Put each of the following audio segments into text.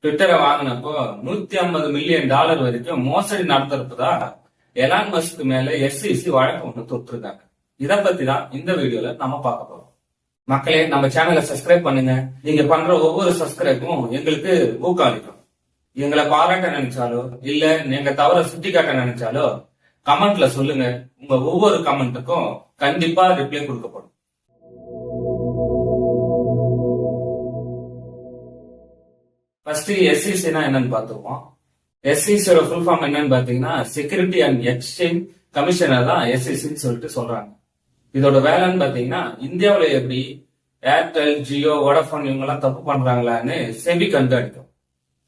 ட்விட்டரை வாங்கினப்போ $150 million வரைக்கும் மோசடி நடந்திருப்பதா Elon Musk மேல SEC வழக்கு ஒண்ணு தொட்டிருக்காங்க. இதை பத்தி தான் இந்த வீடியோல நம்ம பார்க்க போறோம். மக்களே, நம்ம சேனலை சப்ஸ்கிரைப் பண்ணுங்க. நீங்க பண்ற ஒவ்வொரு சப்ஸ்கிரைப்பும் எங்களுக்கு ஊக்காளிக்கும். எங்களை பாராட்ட நினைச்சாலோ இல்ல நீங்க தவற சுட்டி காட்ட நினைச்சாலோ கமெண்ட்ல சொல்லுங்க. உங்க ஒவ்வொரு கமெண்ட்டுக்கும் கண்டிப்பா ரிப்ளை கொடுக்கப்படும். ஃபர்ஸ்ட் SEC-னா என்னன்னு பார்த்துருவோம். SEC-யோட ஃபுல் ஃபார்ம் என்னன்னு பாத்தீங்கன்னா செக்யூரிட்டி அண்ட் எக்ஸ்சேஞ்ச் கமிஷனர் தான் SEC-ன்னு சொல்லிட்டு சொல்றாங்க. இதோட வேலைன்னு பாத்தீங்கன்னா இந்தியாவில எப்படி ஏர்டெல், ஜியோ, வோடபோன் இவங்க எல்லாம் தப்பு பண்றாங்களான்னு செபி கண்காணிக்கும்.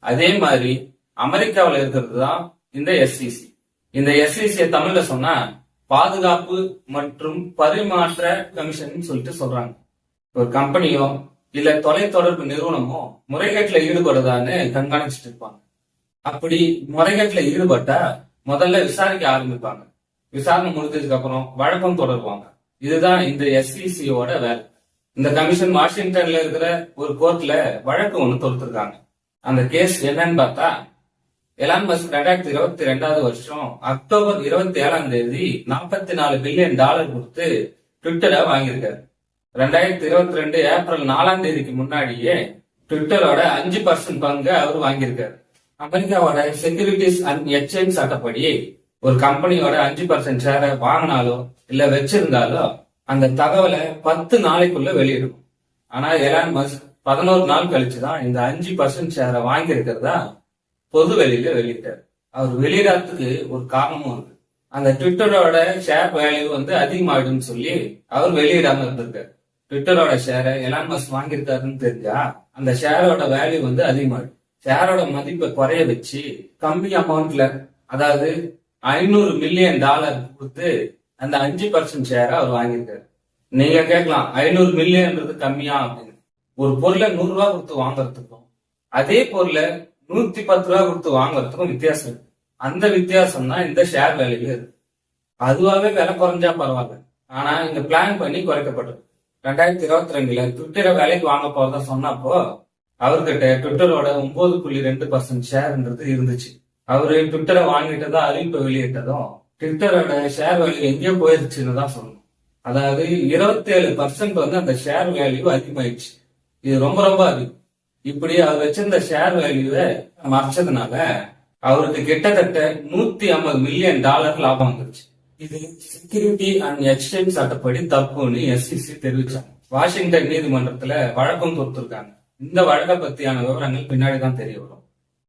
அதே மாதிரி அமெரிக்காவில இருக்கிறது தான் இந்த SEC. இந்த SEC தமிழ்ல சொன்னா பாதுகாப்பு மற்றும் பரிமாற்ற கமிஷன் சொல்லிட்டு சொல்றாங்க. ஒரு கம்பெனியோ இல்ல தொலைத்தொடர்பு நிறுவனமோ முறைகேட்டுல ஈடுபடுதான்னு கண்காணிச்சுட்டு இருப்பாங்க. அப்படி முறைகேட்டுல ஈடுபட்டா முதல்ல விசாரிக்க ஆரம்பிப்பாங்க. விசாரணை முடிஞ்சதுக்கு அப்புறம் வழக்கம் தொடருவாங்க. இதுதான் இந்த SEC-யோட வேலை. இந்த கமிஷன் வாஷிங்டன்ல இருக்கிற ஒரு கோர்ட்ல வழக்கு ஒண்ணு தொடுத்திருக்காங்க. அந்த கேஸ் என்னன்னு பார்த்தா எலான் மஸ்க் 2022 வருஷம் அக்டோபர் 27 $44 பில்லியன் கொடுத்து ட்விட்டரை வாங்கியிருக்காரு. 2022 ஏப்ரல் 4 முன்னாடியே ட்விட்டரோட 5% பங்கு அவர் வாங்கியிருக்காரு. அமெரிக்காவோட செக்யூரிட்டிஸ் அண்ட் எக்ஸ்சேஞ்ச் சட்டப்படி ஒரு கம்பெனியோட 5% ஷேரை வாங்கினாலோ இல்ல வச்சிருந்தாலோ அந்த தகவலை 10 நாளைக்குள்ள வெளியிடும். ஆனா எலான் மஸ்க் 11 நாள் கழிச்சுதான் இந்த 5% ஷேரை வாங்கியிருக்கிறதா பொது வெளியில வெளியிட்டார். அவர் வெளியிடறதுக்கு ஒரு காரணமும் இருக்கு. அந்த ட்விட்டரோட ஷேர் வேல்யூ அதிகமாயிடும் சொல்லி அவர் வெளியிடாம இருந்திருக்காரு. ட்விட்டரோட ஷேரை எலான் மஸ்க் வாங்கியிருக்காருன்னு தெரிஞ்சா அந்த ஷேரோட வேல்யூ அதிகமாயிடும். ஷேரோட மதிப்பை குறைய வச்சு கம்மி அமௌண்ட்ல, அதாவது $500 மில்லியன் கொடுத்து அந்த 5% ஷேரை அவர் வாங்கியிருக்காரு. நீங்க கேட்கலாம், 500 மில்லியன்றது கம்மியா அப்படின்னு. ஒரு பொருளை $100 கொடுத்து வாங்குறதுக்கும் அதே பொருளை $110 கொடுத்து வாங்குறதுக்கும் வித்தியாசம் இருக்கு. அந்த வித்தியாசம் தான் இந்த ஷேர் வேல்யூல இருக்கு. அதுவாகவே விலை குறைஞ்சா பரவாயில்ல, ஆனா இங்க பிளான் பண்ணி குறைக்கப்பட்டது. 2022 ட்விட்டரை வேலைக்கு வாங்க போறதா சொன்னப்போ அவர்கிட்ட ட்விட்டரோட 9.2% ஷேர்ன்றது இருந்துச்சு. அவரு ட்விட்டரை வாங்கிட்டதா அறிவிப்பை வெளியிட்டதும் ட்விட்டரோட ஷேர் வேல்யூ எங்கேயோ போயிருச்சுன்னு தான் சொல்லணும். அதாவது 27% அந்த ஷேர் வேல்யூ அதிகமாயிடுச்சு. இது ரொம்ப ரொம்ப அதிகம். இப்படி அவர் வச்சிருந்த ஷேர் வேல்யூவை மறைச்சதுனால அவருக்கு கிட்டத்தட்ட $150 மில்லியன் லாபம் வந்துருச்சு. இது செக்யூரிட்டி அண்ட் எக்ஸ்சேஞ்ச் சட்டப்படி தப்புன்னு SEC தெரிவிச்சாங்க. வாஷிங்டன் நீதிமன்றத்துல வழக்கம் தொடுத்திருக்காங்க. இந்த வழக்கை பத்தியான விவரங்கள் பின்னாடிதான் தெரிய வரும்.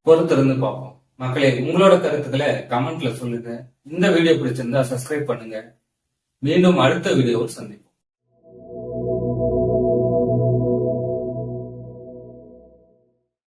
பொறுத்திருந்து பார்ப்போம். மக்களே, உங்களோட கருத்துக்களை கமெண்ட்ல சொல்லுங்க. இந்த வீடியோ பிடிச்சிருந்தா சப்ஸ்கிரைப் பண்ணுங்க. மீண்டும் அடுத்த வீடியோவில் சந்திப்போம்.